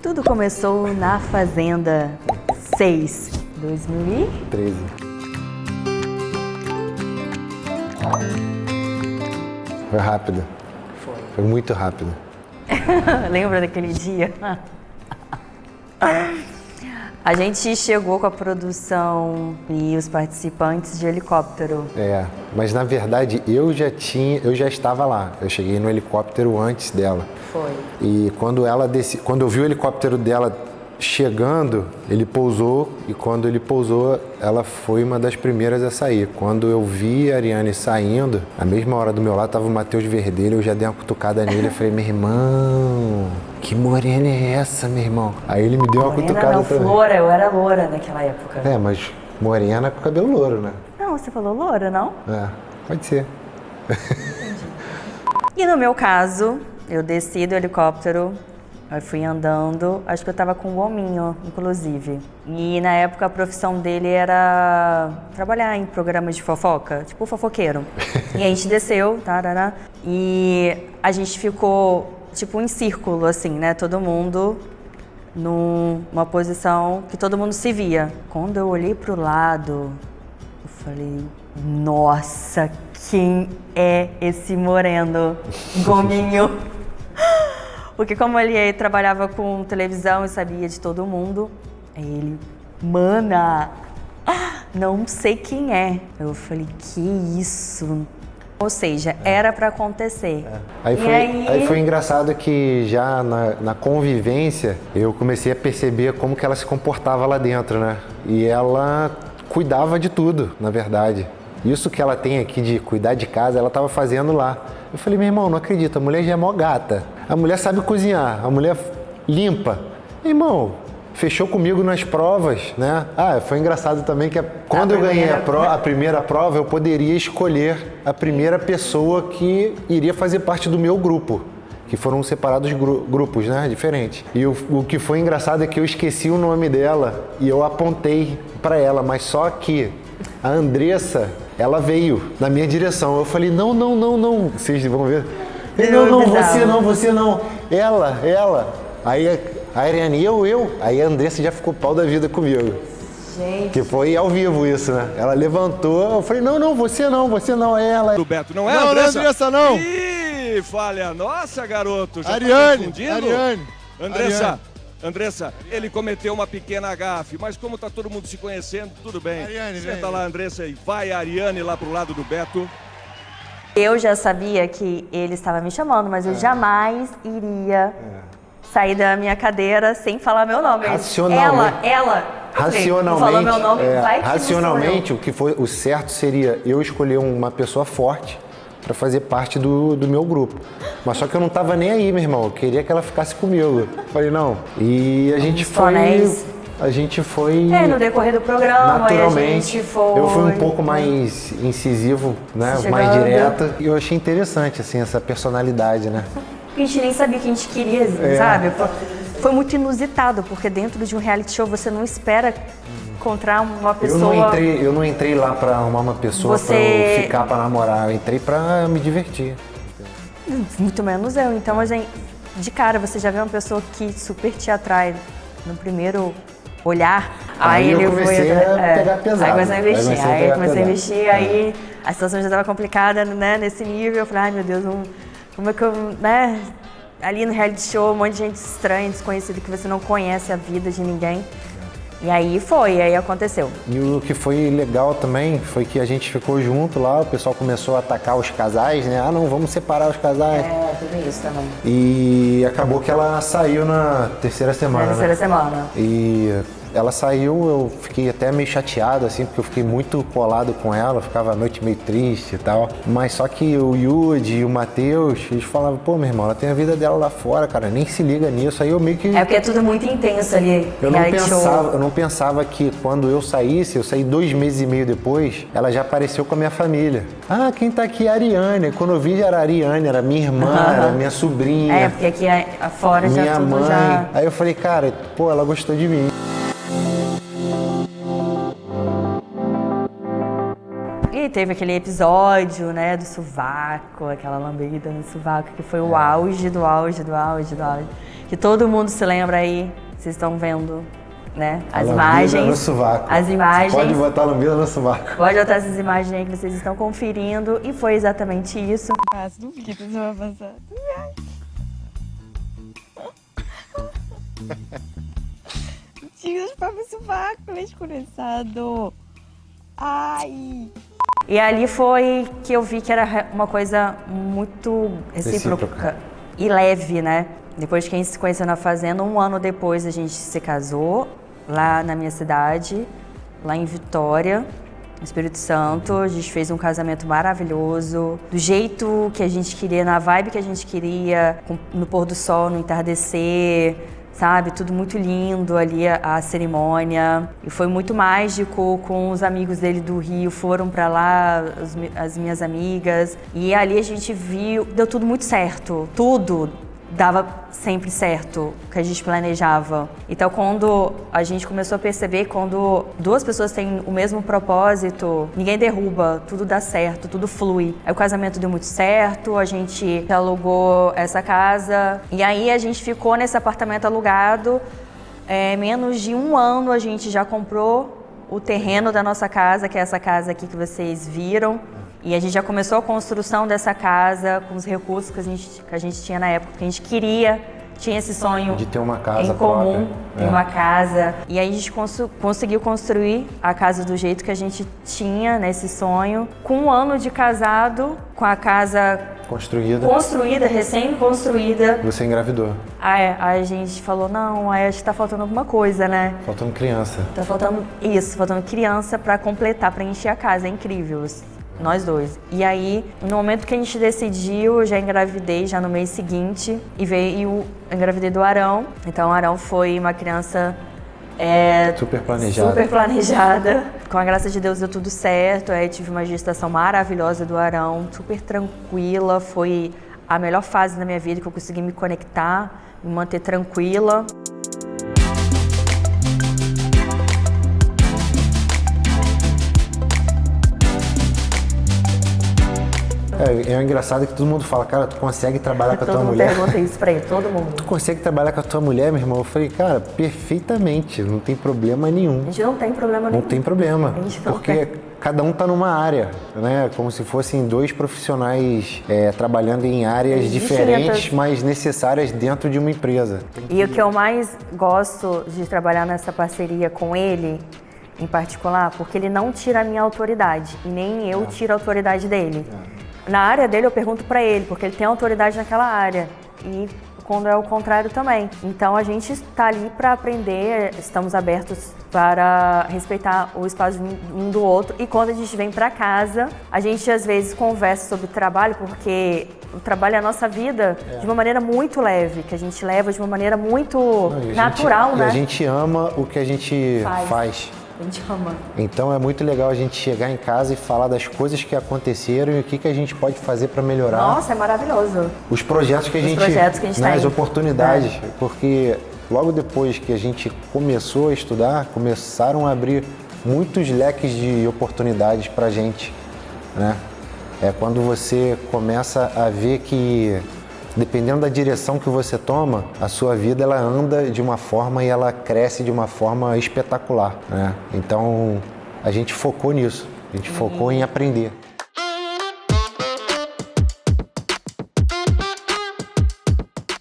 Tudo começou na Fazenda 6, 13. Foi rápido. Foi muito rápido. Lembra daquele dia? A gente chegou com a produção e os participantes de helicóptero. Mas na verdade eu já estava lá. Eu cheguei no helicóptero antes dela. Foi. E quando eu vi o helicóptero dela chegando, ele pousou, e quando ele pousou, ela foi uma das primeiras a sair. Quando eu vi a Ariane saindo, na mesma hora do meu lado estava o Matheus Verdelho, eu já dei uma cutucada nele, eu falei, meu irmão, que morena é essa, meu irmão? Aí ele me deu uma cutucada não, também. Loura, eu era loura naquela época. Mas morena com cabelo louro, né? Não, você falou loura, não? Pode ser. E no meu caso, eu desci do helicóptero, eu fui andando, acho que eu tava com um hominho, inclusive. E na época a profissão dele era trabalhar em programas de fofoca, tipo fofoqueiro. E a gente desceu, tarará, e a gente ficou tipo em círculo, assim, né? Todo mundo numa posição que todo mundo se via. Quando eu olhei pro lado, eu falei, nossa, quem é esse moreno gominho? Porque como ele trabalhava com televisão e sabia de todo mundo, aí ele, mana, não sei quem é. Eu falei, que isso? Ou seja, era pra acontecer. Aí foi engraçado que já na convivência eu comecei a perceber como que ela se comportava lá dentro, né? E ela cuidava de tudo, na verdade. Isso que ela tem aqui de cuidar de casa, ela estava fazendo lá. Eu falei, meu irmão, não acredito, a mulher já é mó gata. A mulher sabe cozinhar, a mulher limpa. Irmão, fechou comigo nas provas, né? Foi engraçado também que quando eu ganhei a primeira prova, eu poderia escolher a primeira pessoa que iria fazer parte do meu grupo, que foram separados grupos, né? Diferentes. E o que foi engraçado é que eu esqueci o nome dela e eu apontei para ela, mas só que a Andressa, ela veio na minha direção. Eu falei, não, vocês vão ver. Não, você não. Ela. Aí a Ariane, aí a Andressa já ficou pau da vida comigo. Gente. Que foi ao vivo isso, né? Ela levantou, eu falei, não, você não, é ela. Do Beto, não é Não, Andressa? não é Andressa, não. Ih, falha nossa, garoto. Já Ariane, tá confundindo? Ariane. Andressa, ele cometeu uma pequena gafe, mas como tá todo mundo se conhecendo, tudo bem. Ariane, Senta vem. lá, Andressa, e vai a Ariane lá pro lado do Beto. Eu já sabia que ele estava me chamando, mas eu jamais iria sair da minha cadeira sem falar meu nome. Racionalmente. Ela. Racionalmente, falou meu nome, vai que racionalmente o certo seria eu escolher uma pessoa forte para fazer parte do meu grupo. Mas só que eu não tava nem aí, meu irmão. Eu queria que ela ficasse comigo. Falei, não. E a gente foi... no decorrer do programa, naturalmente, a gente foi... Eu fui um pouco mais incisivo, né? Mais direto. E eu achei interessante, assim, essa personalidade, né? A gente nem sabia o que a gente queria, sabe? Foi muito inusitado, porque dentro de um reality show você não espera encontrar uma pessoa... Eu não entrei lá pra arrumar uma pessoa pra eu ficar pra namorar. Eu entrei pra me divertir. Muito menos eu. Então, a gente, de cara, você já vê uma pessoa que super te atrai no primeiro olhar. Aí eu comecei a pegar pesado. Aí comecei a investir. Aí a situação já estava complicada, né, nesse nível. Eu falei, ai meu Deus, como é que eu, né? Ali no reality show, um monte de gente estranha, desconhecida, que você não conhece a vida de ninguém. E aí aconteceu. E o que foi legal também foi que a gente ficou junto lá, o pessoal começou a atacar os casais, né? Não, vamos separar os casais. Tudo isso também. E acabou que ela saiu na terceira semana. semana. E ela saiu, eu fiquei até meio chateado, assim, porque eu fiquei muito colado com ela, ficava a noite meio triste e tal. Mas só que o Yudi e o Matheus, eles falavam, pô, meu irmão, ela tem a vida dela lá fora, cara, nem se liga nisso. Aí eu meio que... É porque é tudo muito intenso ali. Eu não pensava que quando eu saí 2 meses e meio depois, ela já apareceu com a minha família. Quem tá aqui é a Ariane. Quando eu vi já era a Ariane, era minha irmã, era minha sobrinha. Porque aqui fora já minha tudo mãe. já... Aí eu falei, cara, pô, ela gostou de mim. teve aquele episódio, né, do sovaco, aquela lambida no sovaco, que foi o auge do auge do auge do auge. Que todo mundo se lembra aí, vocês estão vendo, né, as imagens. No sovaco. As imagens. Pode botar a lambida no sovaco. Pode botar essas imagens aí que vocês estão conferindo, e foi exatamente isso. Mas duvido que você vai passar. Tira os próprios sovaco, leite condensado. Ai! E ali foi que eu vi que era uma coisa muito recíproca e leve, né? Depois que a gente se conheceu na fazenda, 1 ano depois a gente se casou lá na minha cidade, lá em Vitória, no Espírito Santo. A gente fez um casamento maravilhoso, do jeito que a gente queria, na vibe que a gente queria, no pôr do sol, no entardecer, sabe? Tudo muito lindo ali, a cerimônia. E foi muito mágico, com os amigos dele do Rio, foram pra lá, as minhas amigas. E ali a gente viu, deu tudo muito certo, tudo dava sempre certo, o que a gente planejava. Então, quando a gente começou a perceber, quando 2 pessoas têm o mesmo propósito, ninguém derruba, tudo dá certo, tudo flui. Aí o casamento deu muito certo, a gente alugou essa casa, e aí a gente ficou nesse apartamento alugado. Menos de 1 ano a gente já comprou o terreno da nossa casa, que é essa casa aqui que vocês viram. E a gente já começou a construção dessa casa com os recursos que a gente tinha na época, que a gente queria, tinha esse sonho de ter uma casa em comum, própria. ter uma casa. E aí a gente conseguiu construir a casa do jeito que a gente tinha nesse sonho. Com 1 ano de casado, com a casa construída, recém-construída. Você engravidou. Aí a gente falou, não, acho que tá faltando alguma coisa, né? Faltando criança. Tá faltando isso, faltando criança pra completar, pra encher a casa, é incrível. Nós 2. E aí, no momento que a gente decidiu, eu já engravidei, já no mês seguinte, e eu engravidei do Arão. Então, o Arão foi uma criança super planejada. Com a graça de Deus deu tudo certo. Aí tive uma gestação maravilhosa do Arão, super tranquila. Foi a melhor fase da minha vida, que eu consegui me conectar, me manter tranquila. É engraçado que todo mundo fala, cara, tu consegue trabalhar com a tua Todo mundo mulher? pergunta isso pra ele, todo mundo. Tu consegue trabalhar com a tua mulher, meu irmão? Eu falei, cara, perfeitamente, não tem problema nenhum. A gente não tem problema nenhum. Não tem problema, A gente não porque cada um tá numa área, né? Como se fossem 2 profissionais trabalhando em áreas diferentes, mas necessárias dentro de uma empresa. E o que eu mais gosto de trabalhar nessa parceria com ele, em particular, porque ele não tira a minha autoridade, e nem eu tiro a autoridade dele. Na área dele eu pergunto pra ele, porque ele tem autoridade naquela área. E quando é o contrário também. Então a gente está ali para aprender, estamos abertos para respeitar o espaço um do outro. E quando a gente vem para casa, a gente às vezes conversa sobre trabalho, porque o trabalho é a nossa vida de uma maneira muito leve, que a gente leva de uma maneira muito natural, né? E a gente ama o que a gente faz. A gente ama. Então é muito legal a gente chegar em casa e falar das coisas que aconteceram e o que a gente pode fazer para melhorar. Nossa, é maravilhoso. Os projetos que a gente tem. As oportunidades. Porque logo depois que a gente começou a estudar, começaram a abrir muitos leques de oportunidades pra gente, né? É quando você começa a ver que, dependendo da direção que você toma, a sua vida ela anda de uma forma e ela cresce de uma forma espetacular, né? Então, a gente focou nisso. A gente focou em aprender.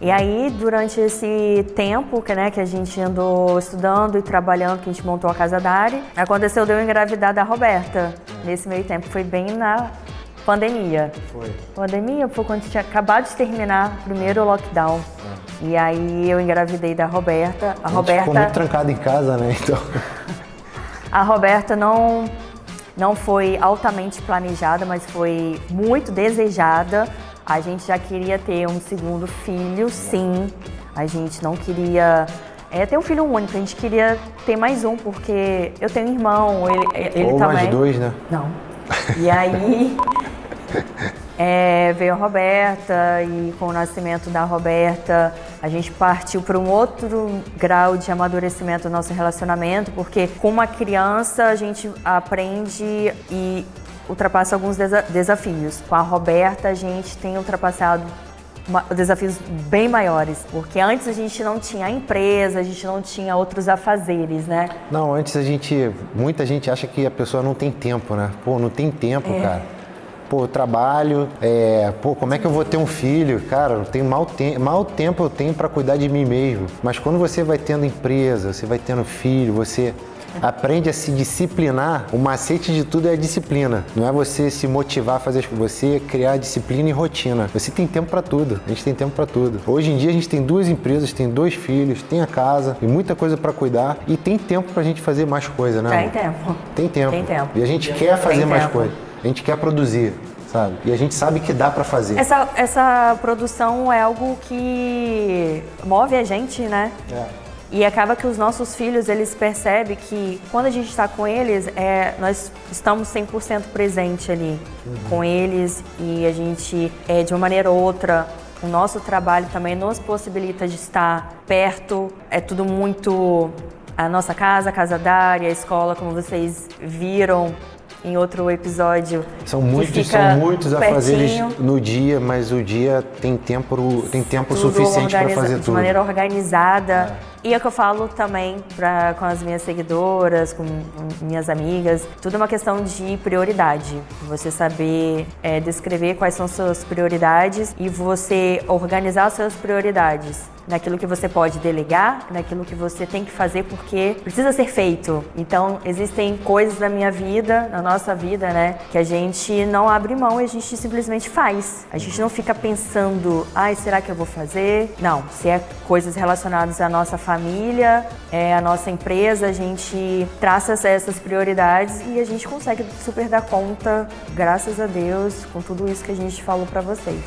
E aí, durante esse tempo que a gente andou estudando e trabalhando, que a gente montou a Casa Dari, aconteceu de eu engravidar da Roberta. Nesse meio tempo, foi bem na pandemia. Pandemia foi quando tinha acabado de terminar o primeiro lockdown. E aí eu engravidei da Roberta. A Roberta ficou muito trancada em casa, né? Então... A Roberta não foi altamente planejada, mas foi muito desejada. A gente já queria ter um segundo filho, sim. A gente não queria ter um filho único, a gente queria ter mais um, porque eu tenho um irmão, ele ou também. Mais 2, né? Não. E aí veio a Roberta, e com o nascimento da Roberta, a gente partiu para um outro grau de amadurecimento do nosso relacionamento, porque com uma criança a gente aprende e ultrapassa alguns desafios. Com a Roberta, a gente tem ultrapassado desafios bem maiores, porque antes a gente não tinha a empresa, a gente não tinha outros afazeres, né? Não, antes muita gente acha que a pessoa não tem tempo, né? Pô, não tem tempo, cara. Pô, eu trabalho, como é que eu vou ter um filho? Cara, eu tenho mal tempo eu tenho para cuidar de mim mesmo. Mas quando você vai tendo empresa, você vai tendo filho, você aprende a se disciplinar. O macete de tudo é a disciplina. Não é você se motivar a fazer as coisas, você criar disciplina e rotina. Você tem tempo para tudo. A gente tem tempo para tudo. Hoje em dia a gente tem 2 empresas, tem 2 filhos, tem a casa, tem muita coisa para cuidar e tem tempo pra gente fazer mais coisa, né? Tem tempo. Tem tempo. Tem tempo. E a gente quer fazer mais coisa. A gente quer produzir, sabe? E a gente sabe que dá para fazer. Essa produção é algo que move a gente, né? E acaba que os nossos filhos, eles percebem que quando a gente está com eles, nós estamos 100% presente ali com eles e a gente, de uma maneira ou outra, o nosso trabalho também nos possibilita de estar perto. É tudo muito a nossa casa, a casa da Ari, a escola, como vocês viram em outro episódio. São muitos afazeres no dia, mas o dia tem tempo suficiente para fazer tudo. De maneira organizada. E é o que eu falo também com as minhas seguidoras, com minhas amigas, tudo é uma questão de prioridade. Você saber descrever quais são suas prioridades e você organizar as suas prioridades naquilo que você pode delegar, naquilo que você tem que fazer porque precisa ser feito. Então, existem coisas na minha vida, na nossa vida, né, que a gente não abre mão e a gente simplesmente faz. A gente não fica pensando, será que eu vou fazer? Não, se é coisas relacionadas à nossa família, à nossa empresa, a gente traça essas prioridades e a gente consegue super dar conta, graças a Deus, com tudo isso que a gente falou para vocês.